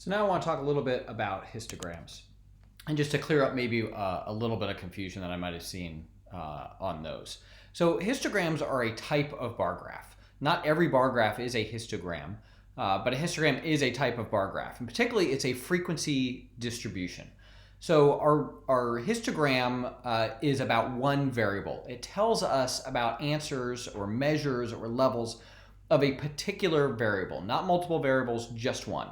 So now I want to talk a little bit about histograms, and just to clear up maybe a little bit of confusion that I might have seen on those. So histograms are a type of bar graph. Not every bar graph is a histogram, but a histogram is a type of bar graph, and particularly it's a frequency distribution. So our histogram is about one variable. It tells us about answers or measures or levels of a particular variable, not multiple variables, just one.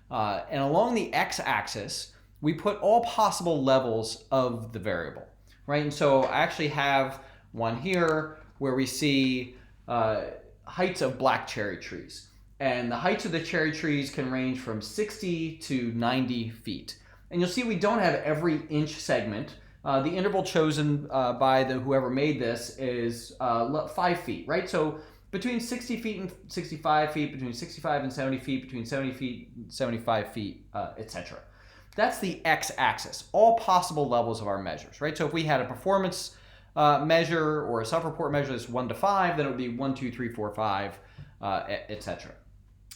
And along the x-axis, we put all possible levels of the variable, right? And so I actually have one here where we see heights of black cherry trees. And the heights of the cherry trees can range from 60 to 90 feet. And you'll see we don't have every inch segment. The interval chosen by whoever made this is 5 feet, right? So between 60 feet and 65 feet, between 65 and 70 feet, between 70 feet and 75 feet, etc. That's the x-axis, all possible levels of our measures, right? So if we had a performance measure or a self-report measure that's 1 to 5, then it would be 1, 2, 3, 4, 5, etc.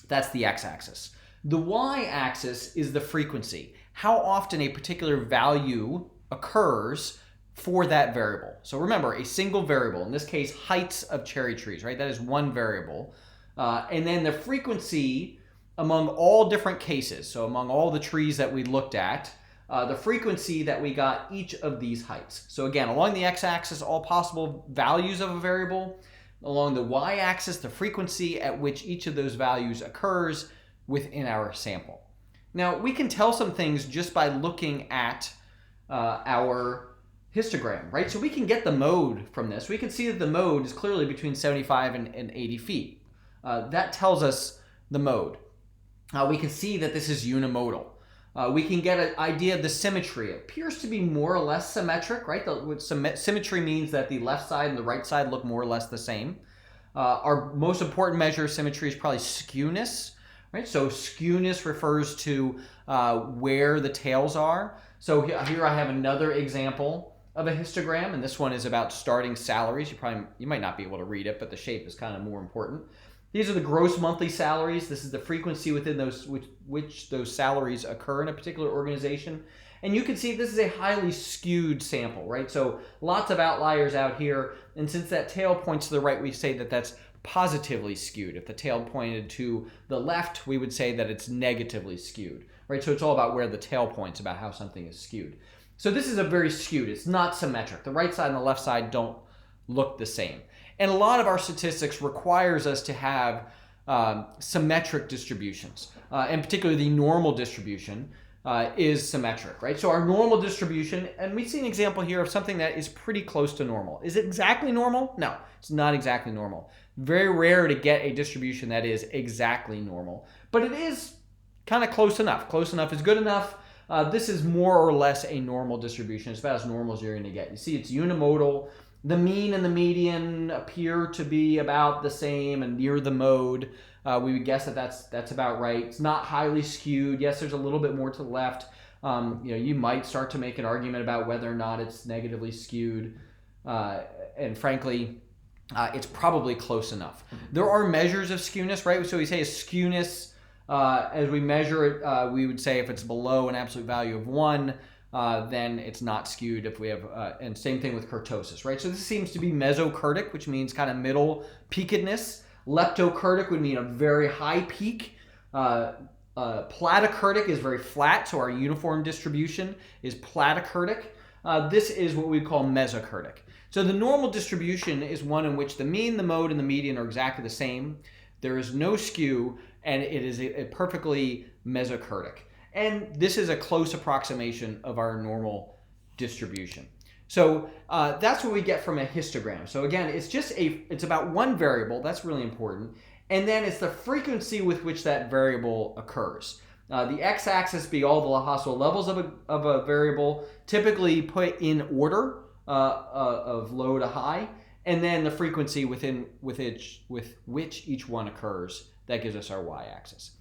That's the x-axis. The y-axis is the frequency, how often a particular value occurs for that variable. So remember, a single variable, in this case, heights of cherry trees, right? That is one variable. And then the frequency among all different cases, so among all the trees that we looked at, the frequency that we got each of these heights. So again, along the x-axis, all possible values of a variable. Along the y-axis, the frequency at which each of those values occurs within our sample. Now, we can tell some things just by looking at our histogram, right? So we can get the mode from this. We can see that the mode is clearly between 75 and 80 feet. That tells us the mode. We can see that this is unimodal. We can get an idea of the symmetry. It appears to be more or less symmetric, right? Symmetry means that the left side and the right side look more or less the same. Our most important measure of symmetry is probably skewness, right? So skewness refers to where the tails are. So here I have another example of a histogram, and this one is about starting salaries. You might not be able to read it, but the shape is kind of more important. These are the gross monthly salaries. This is the frequency within those which those salaries occur in a particular organization. And you can see this is a highly skewed sample, right? So lots of outliers out here. And since that tail points to the right, we say that that's positively skewed. If the tail pointed to the left, we would say that it's negatively skewed, right? So it's all about where the tail points, about how something is skewed. So this is a very skewed. It's not symmetric. The right side and the left side don't look the same. And a lot of our statistics requires us to have symmetric distributions. And particularly the normal distribution is symmetric, right? So our normal distribution, and we see an example here of something that is pretty close to normal. Is it exactly normal? No, it's not exactly normal. Very rare to get a distribution that is exactly normal, but it is kind of close enough. Close enough is good enough. This is more or less a normal distribution. It's about as normal as you're going to get. You see it's unimodal. The mean and the median appear to be about the same and near the mode. We would guess that that's about right. It's not highly skewed. Yes, there's a little bit more to the left. You might start to make an argument about whether or not it's negatively skewed. And frankly, it's probably close enough. There are measures of skewness, right? So we say a skewness, as we measure it, we would say if it's below an absolute value of 1, then it's not skewed. If we have, and same thing with kurtosis, right? So this seems to be mesokurtic, which means kind of middle peakedness. Leptokurtic would mean a very high peak. Platykurtic is very flat, so our uniform distribution is platykurtic. This is what we call mesokurtic. So the normal distribution is one in which the mean, the mode, and the median are exactly the same. There is no skew, and it is a perfectly mesokurtic. And this is a close approximation of our normal distribution. So that's what we get from a histogram. So again, it's about one variable. That's really important. And then it's the frequency with which that variable occurs. The x-axis be all the possible levels of a variable, typically put in order of low to high, and then the frequency with which each one occurs. That gives us our y-axis.